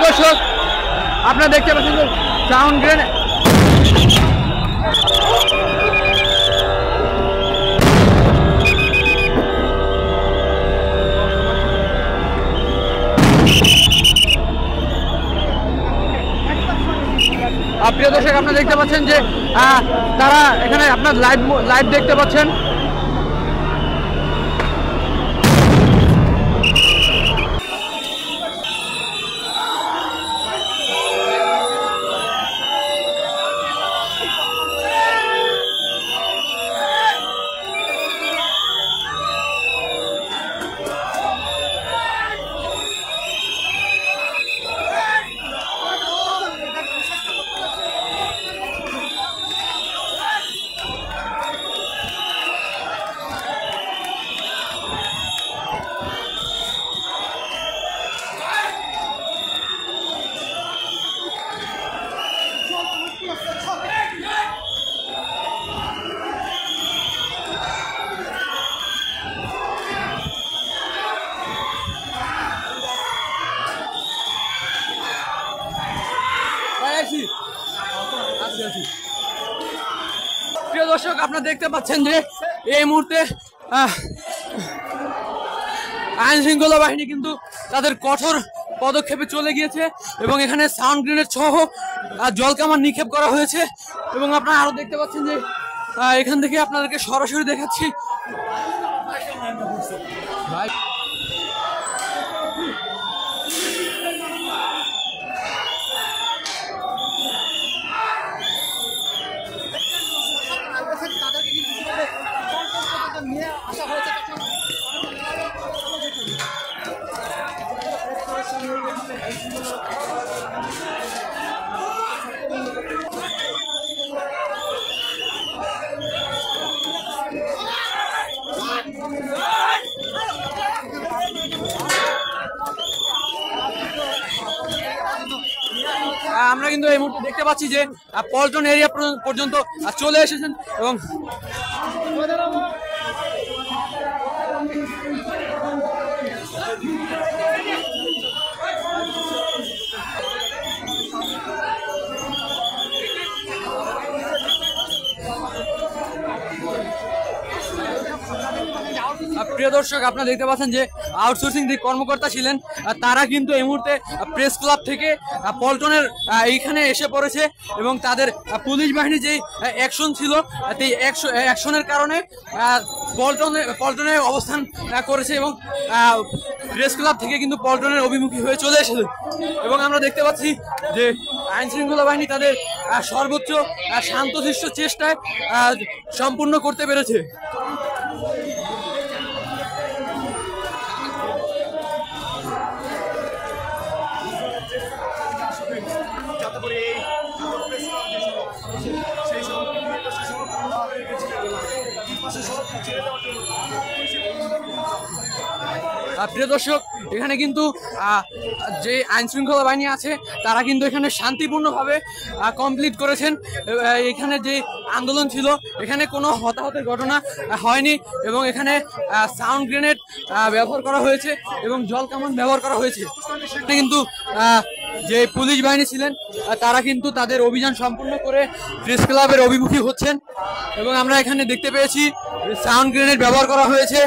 দর্শক আপনারা দেখতে পাচ্ছেন যে সাউন্ড গ্রেনেড প্রিয় দর্শক আপনারা দেখতে পাচ্ছেন যে তারা এখানে আপনার লাইভ দেখতে পাচ্ছেন। প্রিয় দর্শক আপনারা দেখতে পাচ্ছেন যে এই মুহূর্তে আইন শৃঙ্খলা বাহিনী কিন্তু তাদের কঠোর পদক্ষেপে চলে গিয়েছে এবং এখানে সাউন্ড গ্রেনেড সহ জলকামান নিক্ষেপ করা হয়েছে এবং আপনারা আরো দেখতে পাচ্ছেন যে এখান থেকে আপনাদেরকে সরাসরি দেখাচ্ছি। আমরা কিন্তু এই মুহূর্তে দেখতে পাচ্ছি যে পল্টন এরিয়া পর্যন্ত চলে এসেছেন এবং প্রিয় দর্শক আপনারা দেখতে পাচ্ছেন যে আউটসোর্সিং যে কর্মকর্তা ছিলেন তারা কিন্তু এই মুহূর্তে প্রেস ক্লাব থেকে পল্টনের এইখানে এসে পড়েছে এবং তাদের পুলিশ বাহিনী যেই অ্যাকশন ছিল সেই অ্যাকশনের কারণে পল্টনে অবস্থান করেছে এবং প্রেস ক্লাব থেকে কিন্তু পল্টনের অভিমুখী হয়ে চলে এসেছে এবং আমরা দেখতে পাচ্ছি যে আইন শৃঙ্খলা বাহিনী তাদের সর্বোচ্চ শান্তশিষ্ট চেষ্টায় সম্পূর্ণ করতে পেরেছে। প্রিয় দর্শক এখানে কিন্তু যে আইন শৃঙ্খলা বাহিনী আছে তারা কিন্তু এখানে শান্তিপূর্ণভাবে কমপ্লিট করেছেন। এখানে যে আন্দোলন ছিল এখানে কোনো হতাহতের ঘটনা হয়নি এবং এখানে সাউন্ড গ্রেনেড ব্যবহার করা হয়েছে এবং জল কামান ব্যবহার করা হয়েছে। কিন্তু যে পুলিশ বাহিনী ছিলেন তারা কিন্তু তাদের অভিযান সম্পূর্ণ করে প্রেস ক্লাবের অভিমুখী হচ্ছেন এবং আমরা এখানে দেখতে পেয়েছি সাউন্ড গ্রেনেড ব্যবহার করা হয়েছে।